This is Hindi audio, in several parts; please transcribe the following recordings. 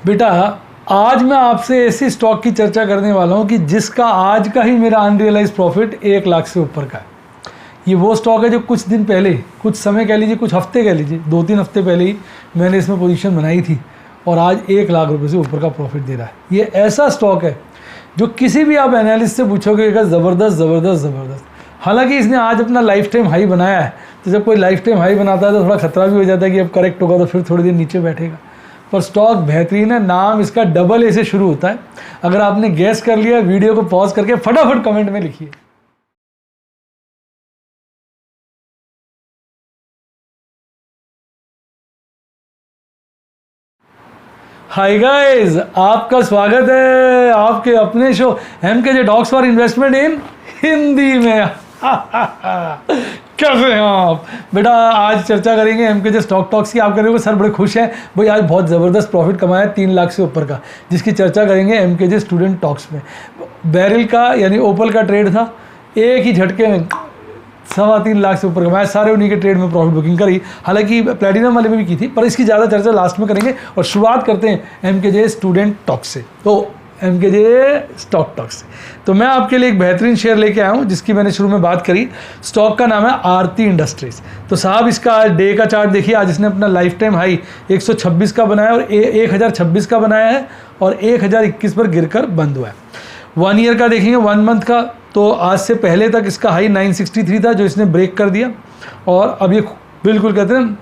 बेटा आज मैं आपसे ऐसी स्टॉक की चर्चा करने वाला हूं कि जिसका आज का ही मेरा अनरियलाइज प्रॉफिट 1 लाख से ऊपर का है। ये वो स्टॉक है जो कुछ दिन पहले, कुछ समय कह लीजिए, कुछ हफ्ते कह लीजिए, 2-3 हफ्ते पहले ही मैंने इसमें पोजीशन बनाई थी और आज 1 लाख रुपए से ऊपर का प्रॉफिट दे रहा है। ये ऐसा स्टॉक है जो किसी भी आप एनालिस्ट से पूछोगे ज़बरदस्त ज़बरदस्त ज़बरदस्त। हालांकि इसने आज अपना लाइफ टाइम हाई बनाया है, तो जब कोई लाइफ टाइम हाई बनाता है तो थोड़ा खतरा भी हो जाता है कि अब करेक्ट होगा तो फिर थोड़ी देर नीचे बैठेगा। पर स्टॉक बेहतरीन है, नाम इसका डबल ए से शुरू होता है। अगर आपने गैस कर लिया, वीडियो को पॉज करके फटाफट कमेंट में लिखिए। हाय गाइस, आपका स्वागत है आपके अपने show MKJ talks for investment इन हिंदी में। कैसे हैं आप बेटा? आज चर्चा करेंगे MKJ स्टॉक टॉक्स की। आप करेंगे सर बड़े खुश हैं भाई, आज बहुत ज़बरदस्त प्रॉफिट कमाया 3 लाख से ऊपर का, जिसकी चर्चा करेंगे MKJ स्टूडेंट टॉक्स में। बैरल का यानी ओपल का ट्रेड था, एक ही झटके में 3.25 लाख से ऊपर कमाया। सारे उन्हीं के ट्रेड में प्रॉफिट बुकिंग करी, हालांकि प्लेटिनम वाले में भी की थी, पर इसकी ज़्यादा चर्चा लास्ट में करेंगे। और शुरुआत करते हैं MKJ स्टूडेंट टॉक्स से, तो MKJ स्टॉक टॉक्स से। तो मैं आपके लिए एक बेहतरीन शेयर लेके आया हूँ जिसकी मैंने शुरू में बात करी। स्टॉक का नाम है आरती इंडस्ट्रीज़। तो साहब इसका आज डे का चार्ट देखिए, आज इसने अपना लाइफ टाइम हाई 126 का बनाया और 1026 का बनाया है और 1021 पर गिरकर बंद हुआ है। 1 ईयर का देखेंगे, 1 मंथ का, तो आज से पहले तक इसका हाई 963 था जो इसने ब्रेक कर दिया और अब ये बिल्कुल कहते हैं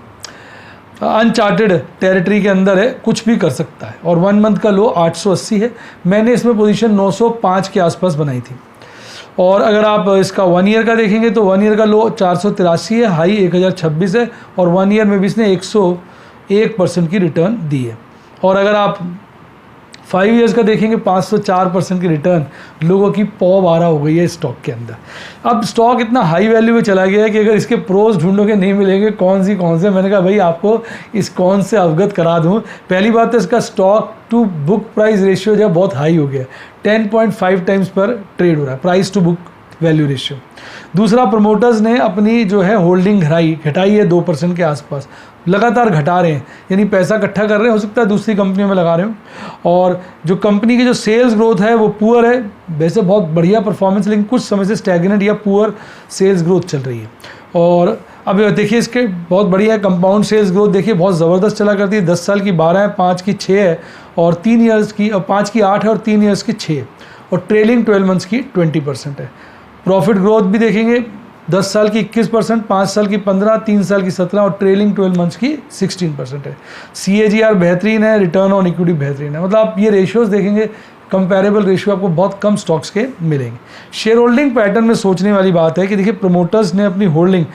अनचार्टेड टेरिटरी के अंदर है, कुछ भी कर सकता है। और 1 मंथ का लो 880 है। मैंने इसमें पोजीशन 905 के आसपास बनाई थी। और अगर आप इसका 1 ईयर का देखेंगे तो 1 ईयर का लो 483 है, हाई 1026 है और 1 ईयर में भी इसने 101% की रिटर्न दी है। और अगर आप 5 ईयर्स का देखेंगे 504% की रिटर्न। लोगों की पौ बारह हो गई है स्टॉक के अंदर। अब स्टॉक इतना हाई वैल्यू में चला गया है कि अगर इसके प्रोज ढूंढोगे नहीं मिलेंगे। कौन से मैंने कहा भाई आपको इस कौन से अवगत करा दूं। पहली बात तो इसका stock to book price ratio जो है बहुत हाई हो गया है, 10.5 टाइम्स पर ट्रेड हो रहा है, price to book value ratio. दूसरा, प्रमोटर्स ने अपनी जो है होल्डिंग घटाई है 2% के आसपास, लगातार घटा रहे हैं, यानी पैसा इकट्ठा कर रहे हैं, हो सकता है दूसरी कंपनियों में लगा रहे हो। और जो कंपनी की जो सेल्स ग्रोथ है वो पुअर है, वैसे बहुत बढ़िया परफॉर्मेंस, लेकिन कुछ समय से स्टैग्नेंट या पुअर सेल्स ग्रोथ चल रही है। और अब देखिए इसके बहुत बढ़िया है, कंपाउंड सेल्स ग्रोथ देखिए बहुत ज़बरदस्त चला करती है। 10 साल की 12 है, 5 की 6 है और 3 ईयर्स की 5 की 8 है और 3 ईयर्स की 6 है और ट्रेलिंग 12 मंथ्स की 20% है। प्रॉफिट ग्रोथ भी देखेंगे 10 साल की 21%, 5 साल की 15%, 3 साल की 17% और ट्रेलिंग 12 मंथ्स की 16% है। CAGR बेहतरीन है, रिटर्न ऑन इक्विटी बेहतरीन है। मतलब आप ये रेशियोज़ देखेंगे, कंपैरेबल रेशियो आपको बहुत कम स्टॉक्स के मिलेंगे। शेयर होल्डिंग पैटर्न में सोचने वाली बात है कि देखिए प्रमोटर्स ने अपनी होल्डिंग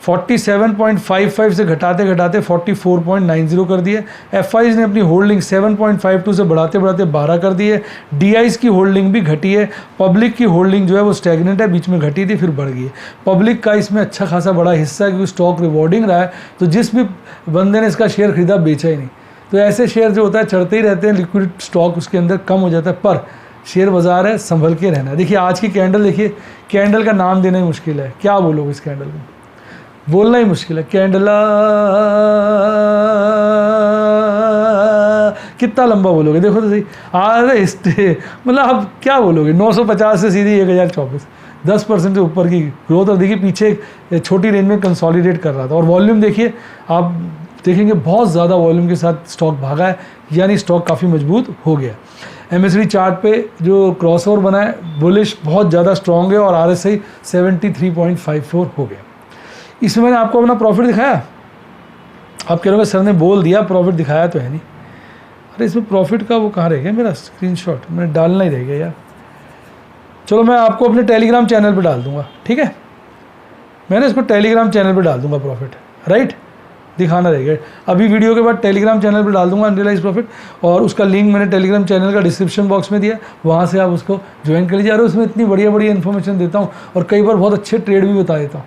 47.55 से घटाते घटाते 44.90 कर दी है। FIs ने अपनी होल्डिंग 7.52 से बढ़ाते बढ़ाते 12 कर दी है। DIs की होल्डिंग भी घटी है। पब्लिक की होल्डिंग जो है वो स्टैग्नेंट है, बीच में घटी थी फिर बढ़ गई है। पब्लिक का इसमें अच्छा खासा बड़ा हिस्सा है क्योंकि स्टॉक रिवॉर्डिंग रहा है, तो जिस भी बंदे ने इसका शेयर खरीदा बेचा ही नहीं। तो ऐसे शेयर जो होता है चढ़ते ही रहते हैं, लिक्विड स्टॉक उसके अंदर कम हो जाता है, पर शेयर बाजार है, संभल के रहना है। देखिए आज की कैंडल देखिए, कैंडल का नाम देना ही मुश्किल है। क्या बोलोगे इस कैंडल को? बोलना ही मुश्किल है। कैंडल कितना लंबा बोलोगे, देखो तो सही। अरे मतलब आप क्या बोलोगे? 950 से सीधी 1024, 10% से ऊपर की ग्रोथ। और देखिए पीछे छोटी रेंज में कंसोलिडेट कर रहा था। और वॉल्यूम देखिए, आप देखेंगे बहुत ज़्यादा वॉल्यूम के साथ स्टॉक भागा है, यानी स्टॉक काफ़ी मजबूत हो गया। MACD चार्ट पे जो क्रॉसओवर बना है बुलिश बहुत ज़्यादा स्ट्रॉन्ग है और RSI 73.54 हो गया। इसमें मैंने आपको अपना प्रॉफिट दिखाया। आप कह रहे हो सर ने बोल दिया, प्रॉफिट दिखाया तो है नहीं। अरे इसमें प्रॉफिट का वो कहाँ रह गया, मेरा स्क्रीनशॉट मैंने डालना ही रह गया यार। चलो मैं आपको अपने टेलीग्राम चैनल पे डाल दूंगा, ठीक है? मैंने इसको टेलीग्राम चैनल पे डाल दूंगा प्रॉफिट, राइट? दिखाना रहेगा। अभी वीडियो के बाद टेलीग्राम चैनल पे डाल दूंगा अनरियलाइज प्रॉफिट, और उसका लिंक मैंने टेलीग्राम चैनल का डिस्क्रिप्शन बॉक्स में दिया, वहाँ से आप उसको ज्वाइन कर लीजिए। और उसमें इतनी बढ़िया बढ़िया इन्फॉर्मेशन देता हूँ और कई बार बहुत अच्छे ट्रेड भी बता देता हूँ,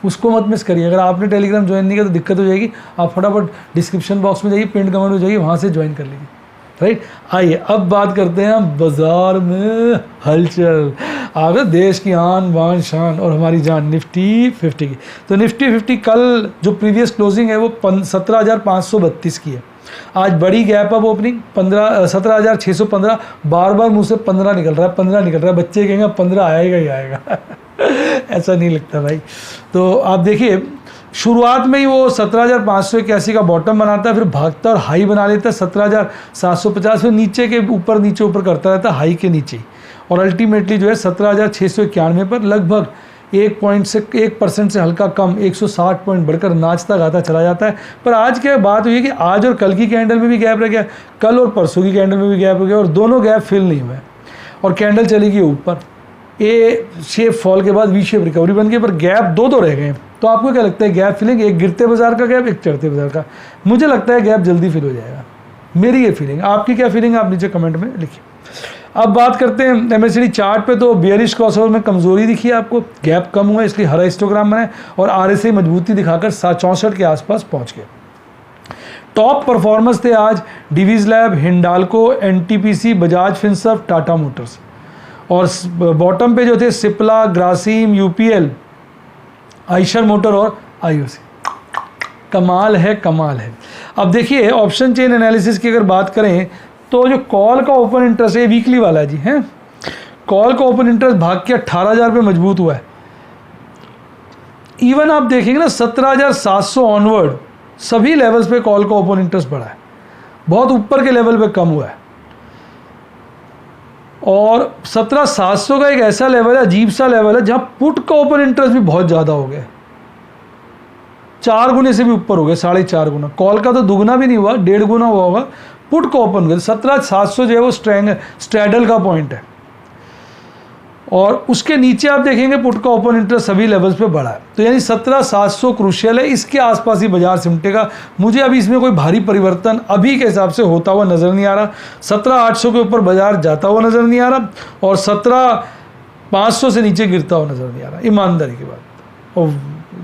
उसको मत मिस करिए। अगर आपने टेलीग्राम ज्वाइन नहीं किया तो दिक्कत हो जाएगी। आप फटाफट डिस्क्रिप्शन बॉक्स में जाइए, पिन कमेंट हो जाइए, वहाँ से ज्वाइन कर लीजिए, राइट? आइए अब बात करते हैं बाजार में हलचल। आगे देश की आन बान शान और हमारी जान निफ्टी 50 की। तो निफ्टी 50 कल जो प्रीवियस क्लोजिंग है वो 17,532 की है आज बड़ी गैप अप ओपनिंग 17,615, बार बार मुँह से 15 निकल रहा है, 15 निकल रहा है, बच्चे कहेंगे 15 आएगा ही आएगा ऐसा नहीं लगता भाई। तो आप देखिए शुरुआत में ही वो 17,581 का बॉटम बनाता है, फिर भागता और हाई बना लेता है 17,750, फिर नीचे के ऊपर नीचे ऊपर करता रहता है हाई के नीचे, और अल्टीमेटली जो है 17,691 पर लगभग 1% से हल्का कम 160 पॉइंट बढ़कर नाचता गाता चला जाता है। पर आज क्या बात हुई है कि आज और कल की कैंडल में भी गैप रह गया, कल और परसों की कैंडल में भी गैप हो गया, और दोनों गैप फिल नहीं हुए और कैंडल चली गई ऊपर। ए शेप फॉल के बाद वी शेप रिकवरी बन गई, पर गैप दो रह गए। तो आपको क्या लगता है गैप फिलिंग, एक गिरते बाजार का गैप, एक चढ़ते बाजार का? मुझे लगता है गैप जल्दी फिल हो जाएगा, मेरी ये फीलिंग। आपकी क्या फीलिंग है आप नीचे कमेंट में लिखिए। अब बात करते हैं MACD चार्ट पे। तो बियरिश क्रॉसओवर में कमजोरी दिखी है आपको, गैप कम हुआ इसलिए हरा हिस्टोग्राम बना है, और RSI मजबूती दिखाकर 64 के आसपास पहुंच गए। टॉप परफॉर्मर्स थे आज Divi's lab, Hindalco, NTPC, Bajaj Finserv, Tata Motors, और बॉटम पे जो थे सिप्ला, ग्रासिम, UPL, आइशर मोटर और IOC। कमाल है, कमाल है। अब देखिए ऑप्शन चेन एनालिसिस की अगर बात करें तो जो कॉल का ओपन इंटरेस्ट है वीकली वाला जी है, कॉल का ओपन इंटरेस्ट भाग के 18,000 पे मजबूत हुआ है। इवन आप देखेंगे ना 17,700 ऑनवर्ड सभी लेवल्स पे कॉल का ओपन इंटरेस्ट बढ़ा है, बहुत ऊपर के लेवल पे कम हुआ है। और 17,700 का एक ऐसा लेवल है, अजीब सा लेवल है, जहां पुट का ओपन इंटरेस्ट भी बहुत ज़्यादा हो गया, 4 गुने से भी ऊपर हो गए, 4.5 गुना। कॉल का तो दुगना भी नहीं हुआ, 1.5 गुना हुआ होगा, पुट का ओपन कर 17,700 जो है वो स्ट्रैडल का पॉइंट है। और उसके नीचे आप देखेंगे पुट का ओपन इंटरेस्ट सभी लेवल्स पे बढ़ा है, तो यानी 17,700 क्रूशियल है, इसके आसपास ही बाजार सिमटेगा। मुझे अभी इसमें कोई भारी परिवर्तन अभी के हिसाब से होता हुआ नज़र नहीं आ रहा। 17,800 के ऊपर बाजार जाता हुआ नज़र नहीं आ रहा, और 17,500 से नीचे गिरता हुआ नज़र नहीं आ रहा, ईमानदारी की बात। और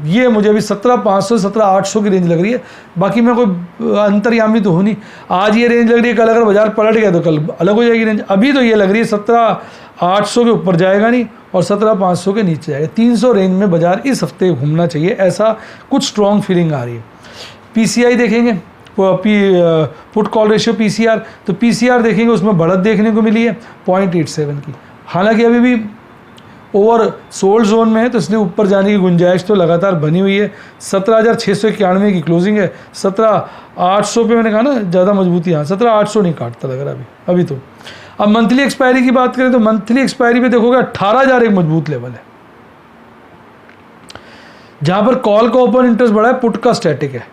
ये मुझे अभी 17,500 17,800 की रेंज लग रही है। बाकी मैं कोई अंतर्यामी तो हूँ नहीं, आज ये रेंज लग रही है, कल अगर बाजार पलट गया तो कल अलग हो जाएगी रेंज। अभी तो ये लग रही है 17,800 के ऊपर जाएगा नहीं, और 17,500 के नीचे जाएगा। 300 रेंज में बाजार इस हफ्ते घूमना चाहिए, ऐसा कुछ स्ट्रॉन्ग फीलिंग आ रही है। PCI देखेंगे, पुट कॉल रेशियो PCR, तो PCR देखेंगे उसमें बढ़त देखने को मिली है 0.87 की। हालांकि अभी भी ओवर सोल्ड जोन में है, तो इसलिए ऊपर जाने की गुंजाइश तो लगातार बनी हुई है। 17,691 की क्लोजिंग है, 17,800 पे मैंने कहा ना ज़्यादा मजबूती, हाँ 17,800 नहीं काटता लग रहा अभी तो। अब मंथली एक्सपायरी की बात करें तो मंथली एक्सपायरी पे देखोगे 18,000 एक मजबूत लेवल है, जहां पर कॉल का ओपन इंटरेस्ट बढ़ा है, पुट का स्टैटिक है,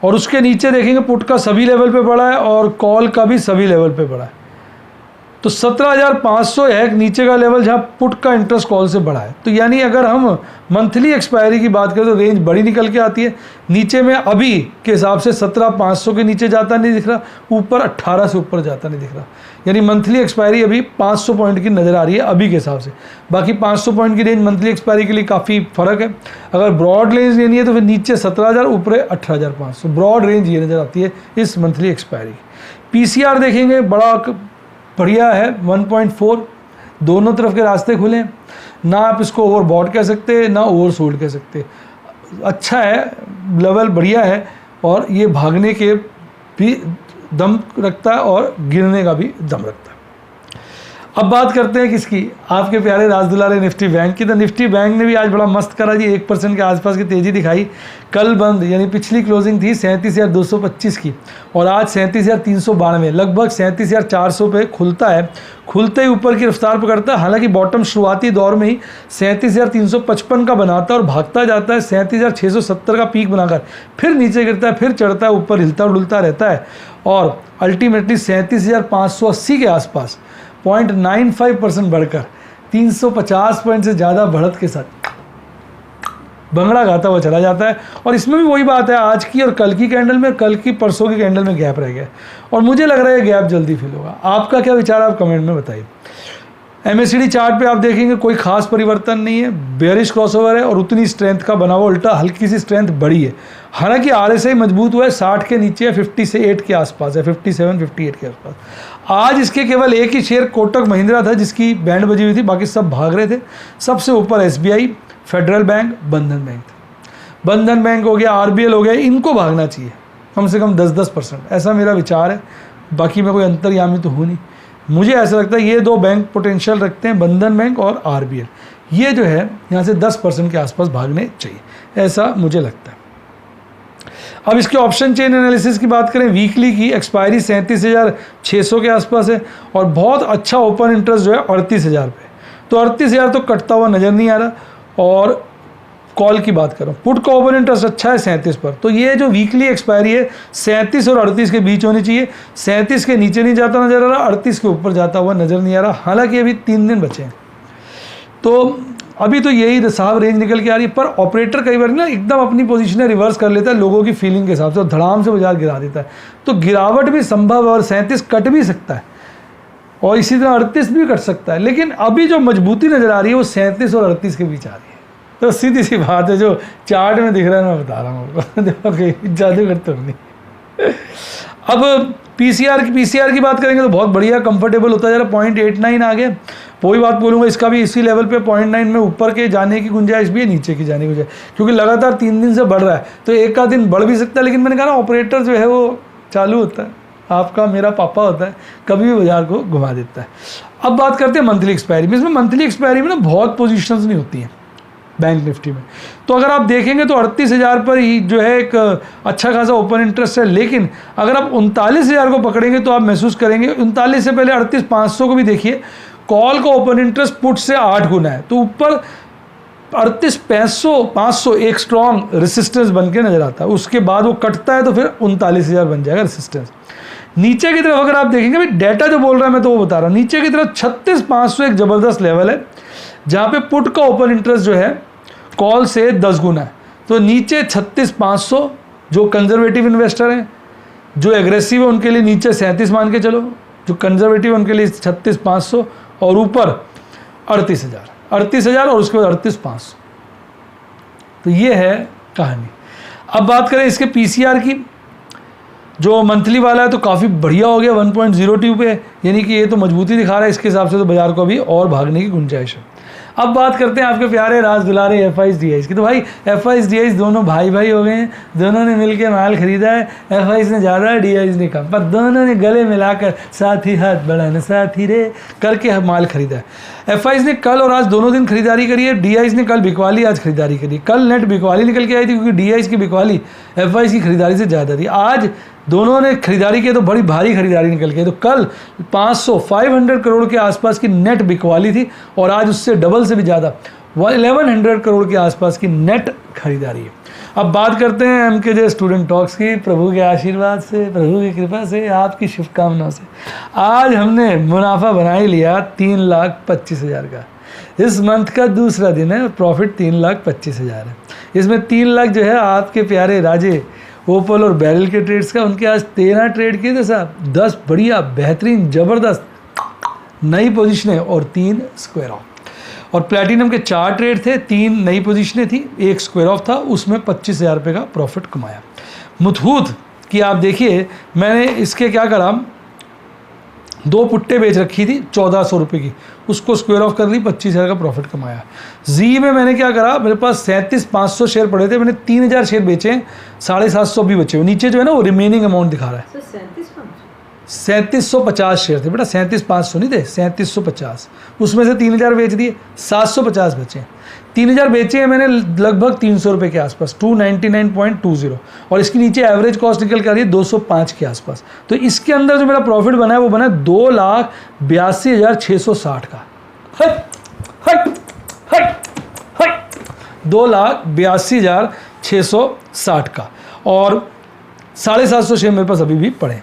और उसके नीचे देखेंगे पुट का सभी लेवल पे बढ़ा है और कॉल का भी सभी लेवल पे बढ़ा है। तो 17,500 है एक नीचे का लेवल जहां पुट का इंटरेस्ट कॉल से बढ़ा है। तो यानी अगर हम मंथली एक्सपायरी की बात करें तो रेंज बड़ी निकल के आती है। नीचे में अभी के हिसाब से 17,500 के नीचे जाता नहीं दिख रहा, ऊपर 18 से ऊपर जाता नहीं दिख रहा, यानी मंथली एक्सपायरी अभी 500 पॉइंट की नज़र आ रही है अभी के हिसाब से। बाकी 500 पॉइंट की रेंज मंथली एक्सपायरी के लिए काफ़ी फ़र्क है। अगर ब्रॉड रेंज लेनी है तो फिर नीचे 17,000, ऊपर 18,500, ब्रॉड रेंज ये नज़र आती है इस मंथली एक्सपायरी। PCR देखेंगे बड़ा बढ़िया है 1.4, दोनों तरफ के रास्ते खुले हैं, ना आप इसको ओवरबॉट कह सकते ना ओवरसोल्ड कह सकते, अच्छा है, लेवल बढ़िया है, और ये भागने के भी दम रखता है और गिरने का भी दम रखता है। अब बात करते हैं किसकी, आपके प्यारे राजदुलारे निफ्टी बैंक की। तो निफ्टी बैंक ने भी आज बड़ा मस्त करा जी, 1% के आसपास की तेज़ी दिखाई। कल बंद यानी पिछली क्लोजिंग थी 37,225 की, और आज 37,392, लगभग 37,400 पे खुलता है। खुलते ही ऊपर की रफ्तार पकड़ता है, हालांकि बॉटम शुरुआती दौर में ही 37,355 का बनाता है और भागता जाता है 37,670 का पीक बनाकर, फिर नीचे गिरता है, फिर चढ़ता है, ऊपर हिलता डुलता रहता है, और अल्टीमेटली 37,580 के आसपास 0.95% बढ़कर 350 पॉइंट से ज़्यादा बढ़त के साथ भंगड़ा गाता हुआ चला जाता है। और इसमें भी वही बात है, आज की और कल की कैंडल में, कल की परसों की कैंडल में गैप रह गया, और मुझे लग रहा है गैप जल्दी फिल होगा। आपका क्या विचार, आप कमेंट में बताइए। MACD चार्ट पे आप देखेंगे कोई खास परिवर्तन नहीं है, बेयरिश क्रॉसओवर है, और उतनी स्ट्रेंथ का बना हुआ, उल्टा हल्की सी स्ट्रेंथ बढ़ी है। हालांकि RSI मजबूत हुआ है, 60 के नीचे है, 58 के आसपास है, 57 58 के आसपास। आज इसके केवल एक ही शेयर कोटक महिंद्रा था जिसकी बैंड बजी हुई थी, बाकी सब भाग रहे थे। सबसे ऊपर SBI, फेडरल बैंक, बंधन बैंक था। बंधन बैंक हो गया, RBL हो गया, इनको भागना चाहिए, कम से कम 10% ऐसा मेरा विचार है। बाकी मैं कोई अंतर्यामी तो हूँ नहीं, मुझे ऐसा लगता है ये दो बैंक पोटेंशियल रखते हैं, बंधन बैंक और RBL, ये जो है यहाँ से 10% के आसपास भागने चाहिए, ऐसा मुझे लगता है। अब इसके ऑप्शन चेन एनालिसिस की बात करें, वीकली की एक्सपायरी 37,600 के आसपास है और बहुत अच्छा ओपन इंटरेस्ट जो है 38,000 पे, तो 38,000 तो कटता हुआ नज़र नहीं आ रहा। और कॉल की बात करूँ, पुट का ओपन इंटरेस्ट अच्छा है 37 पर, तो ये जो वीकली एक्सपायरी है 37 और 38 के बीच होनी चाहिए। 37 के नीचे नहीं जाता नज़र आ रहा, 38 के ऊपर जाता हुआ नज़र नहीं आ रहा। हालांकि अभी 3 दिन बचे हैं, तो अभी तो यही साहब रेंज निकल के आ रही है। पर ऑपरेटर कई बार ना एकदम अपनी पोजीशन रिवर्स कर लेता है लोगों की फीलिंग के हिसाब से और धड़ाम से बाजार गिरा देता है, तो गिरावट भी संभव है और 37 कट भी सकता है और इसी तरह 38 भी कट सकता है। लेकिन अभी जो मजबूती नज़र आ रही है वो 37 और 38 के बीच आ रही है। तो सीधी सी बात है, जो चार्ट में दिख रहा है मैं बता रहा हूँ देखो जादूगर तो नहीं। अब पीसीआर की बात करेंगे तो बहुत बढ़िया कंफर्टेबल होता जा रहा, 0.89 आ गया। वही बात बोलूँगा, इसका भी इसी लेवल पे 0.9 में ऊपर के जाने की गुंजाइश भी है, नीचे की जाने की गुंजाइश, क्योंकि लगातार 3 दिन से बढ़ रहा है, तो एक का दिन बढ़ भी सकता है। लेकिन मैंने कहा ना, ऑपरेटर जो है वो चालू होता है, आपका मेरा पापा होता है, कभी भी बाजार को घुमा देता है। अब बात करते हैं मंथली एक्सपायरी में। इसमें मंथली एक्सपायरी में ना बहुत पोजीशंस नहीं होती हैं बैंक निफ्टी में, तो अगर आप देखेंगे तो 38,000 पर ही जो है एक अच्छा खासा ओपन इंटरेस्ट है। लेकिन अगर आप 39,000 को पकड़ेंगे तो आप महसूस करेंगे, 39 से पहले 38,500 को भी देखिए, कॉल का ओपन इंटरेस्ट पुट से 8 गुना है, तो ऊपर 38,500 एक स्ट्रॉन्ग रेसिस्टेंस बन के नजर आता है। उसके बाद वो कटता है तो फिर 39,000 बन जाएगा रेसिस्टेंस। नीचे की तरफ अगर आप देखेंगे, भाई डेटा जो बोल रहा है मैं तो वो बता रहा हूँ, नीचे की तरफ 36,500 एक ज़बरदस्त लेवल है जहाँ पे पुट का ओपन इंटरेस्ट जो है कॉल से 10 गुना है। तो नीचे 36,500 जो कंजर्वेटिव इन्वेस्टर हैं, जो एग्रेसिव है उनके लिए नीचे 37 मान के चलो, जो कंजर्वेटिव है उनके लिए 36,500 और ऊपर 38,000 और उसके बाद 38,500। तो ये है कहानी। अब बात करें इसके पीसीआर की, जो मंथली वाला है तो काफ़ी बढ़िया हो गया 1.02 पे, यानी कि ये तो मजबूती दिखा रहा है। इसके हिसाब से तो बाजार को अभी और भागने की गुंजाइश है। अब बात करते हैं आपके प्यारे राज दुलारे FIs की। तो भाई FIs दोनों भाई भाई हो गए हैं, दोनों ने मिलकर माल खरीदा है। FIs ने ज़्यादा, DIs ने कम, पर दोनों ने गले मिलाकर साथी हाथ बढ़ाना साथी रे करके माल खरीदा है। FIs ने कल और आज दोनों दिन खरीदारी करी है, DIs ने कल बिकवाली आज खरीदारी करी। कल नेट बिकवाली निकल के आई थी क्योंकि DIs की बिकवाली FIs की खरीदारी से ज़्यादा थी। आज दोनों ने खरीदारी की तो बड़ी भारी खरीदारी निकल के, तो कल 500 करोड़ के आसपास की नेट बिकवाली थी और आज उससे डबल से भी ज़्यादा 1100 करोड़ के आसपास की नेट खरीदारी है। अब बात करते हैं MKJ स्टूडेंट टॉक्स की। प्रभु के आशीर्वाद से, प्रभु की कृपा से, आपकी शुभकामनाओं से आज हमने मुनाफा बना ही लिया 3,25,000 का। इस मंथ का दूसरा दिन है, प्रॉफिट 3,25,000 है। इसमें 3 लाख जो है आपके प्यारे राजे ओपल और बैरल के ट्रेड्स का, उनके आज 13 ट्रेड किए थे साहब, 10 बढ़िया बेहतरीन ज़बरदस्त नई पोजीशनें और 3 स्क्वायर ऑफ। और प्लैटिनम के 4 ट्रेड थे, 3 नई पोजीशनें थी, 1 स्क्वायर ऑफ था, उसमें 25,000 रुपये का प्रॉफिट कमाया। मुथूट की आप देखिए, मैंने इसके क्या करा, 2 पुट्टे बेच रखी थी 1,400 रुपये की, उसको स्क्वायर ऑफ कर दी, 25,000 का प्रॉफिट कमाया। जी में मैंने क्या करा, मेरे पास 37,500 शेयर पड़े थे, मैंने 3,000 शेयर बेचे, 750 भी बचे। नीचे जो है ना वो रिमेनिंग अमाउंट दिखा रहा है, 3750 शेयर थे बेटा, 37,500 नहीं थे, 3750। उसमें से 3,000 बेच दिए, 750 बचे। 3,000 बेचे हैं मैंने लगभग 300 रुपये के आसपास, 299.20, और इसकी नीचे एवरेज कॉस्ट निकल कर रही है 205 के आसपास। तो इसके अंदर जो मेरा प्रॉफिट बना है वो बना है 2,82,660 का। हट हट हट हट 2,82,660 का, और 750 शेयर मेरे पास अभी भी पड़े।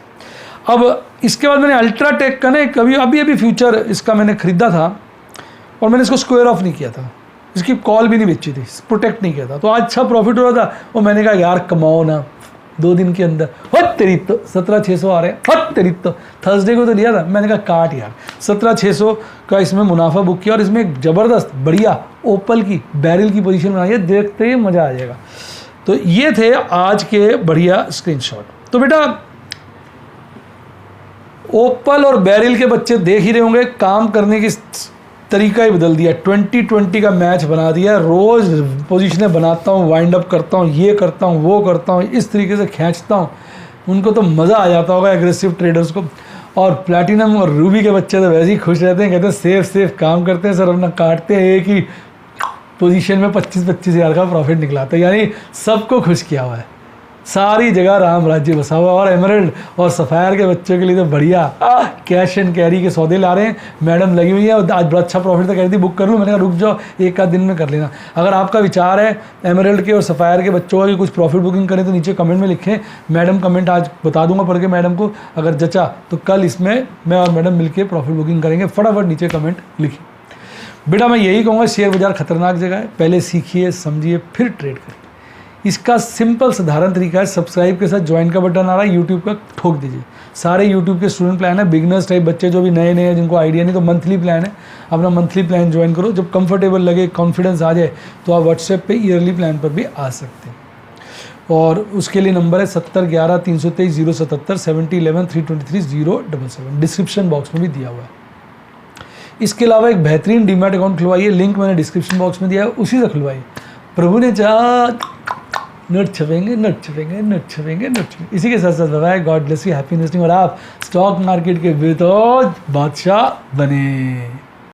अब इसके बाद मैंने अल्ट्राटेक का ना कभी अभी फ्यूचर इसका मैंने ख़रीदा था और मैंने इसको स्क्वायर ऑफ नहीं किया था, इसकी कॉल भी नहीं बेची थी, प्रोटेक्ट नहीं किया था, तो आज अच्छा प्रॉफिट हो रहा था। और मैंने कहा यार कमाओ ना 2 दिन के अंदर, हट तेरी तो 17,600 आ रहे हैं, हट तेरी तो थर्सडे को तो लिया था, मैंने कहा काट यार, 17,600 का इसमें मुनाफा बुक किया और इसमें एक ज़बरदस्त बढ़िया ओपल की बैरल की पोजीशन बनाई है, देखते ही मज़ा आ जाएगा। तो ये थे आज के बढ़िया स्क्रीनशॉट। तो बेटा ओपल और बैरल के बच्चे देख ही रहे होंगे, काम करने की तरीका ही बदल दिया, 2020 का मैच बना दिया। रोज़ पोजीशनें बनाता हूँ, वाइंड अप करता हूँ, ये करता हूँ, वो करता हूँ, इस तरीके से खींचता हूँ, उनको तो मज़ा आ जाता होगा एग्रेसिव ट्रेडर्स को। और प्लैटिनम और रूबी के बच्चे तो वैसे ही खुश रहते हैं, कहते हैं सेफ काम करते हैं सर, अपना काटते हैं एक ही पोजीशन में 25-25 हज़ार का प्रॉफिट निकला। तो यानी सबको खुश किया हुआ है, सारी जगह राम राज्य बसा हुआ। और एमरल्ड और सफ़ायर के बच्चों के लिए तो बढ़िया कैश एंड कैरी के सौदे ला रहे हैं। मैडम लगी हुई है और आज बड़ा अच्छा प्रॉफिट था, कह रही थी बुक कर लूँ, मैंने कहा रुक जाओ, एक आध दिन में कर लेना। अगर आपका विचार है एमरल्ड के और सफ़ायर के बच्चों का कि कुछ प्रॉफिट बुकिंग करें तो नीचे कमेंट में लिखें। मैडम कमेंट आज बता दूंगा पढ़ के मैडम को, अगर जचा तो कल इसमें मैं और मैडम मिलकर प्रॉफिट बुकिंग करेंगे। फटाफट नीचे कमेंट लिखिए। बेटा मैं यही कहूँगा, शेयर बाज़ार खतरनाक जगह है, पहले सीखिए समझिए फिर ट्रेड करिए। इसका सिंपल साधारण तरीका है, सब्सक्राइब के साथ ज्वाइन का बटन आ रहा है यूट्यूब का, ठोक दीजिए। सारे यूट्यूब के स्टूडेंट प्लान है, बिगनर्स टाइप बच्चे जो भी नए हैं जिनको आइडिया नहीं, तो मंथली प्लान है, अपना मंथली प्लान ज्वाइन करो। जब कंफर्टेबल लगे, कॉन्फिडेंस आ जाए तो आप व्हाट्सएप पे ईयरली प्लान पर भी आ सकते हैं। और उसके लिए नंबर है 7011-323-077 7011-323-077, डिस्क्रिप्शन बॉक्स में भी दिया हुआ है। इसके अलावा एक बेहतरीन डीमैट अकाउंट खुलवाइए, लिंक मैंने डिस्क्रिप्शन बॉक्स में दिया है, उसी से खुलवाइए। प्रभु ने चाहा नोट छपेंगे, नोट छपेंगे, नोट छपेंगे, नोट छपेंगे। इसी के साथ साथ bye, God bless you, happy investing. और आप स्टॉक मार्केट के बेताज बादशाह बने।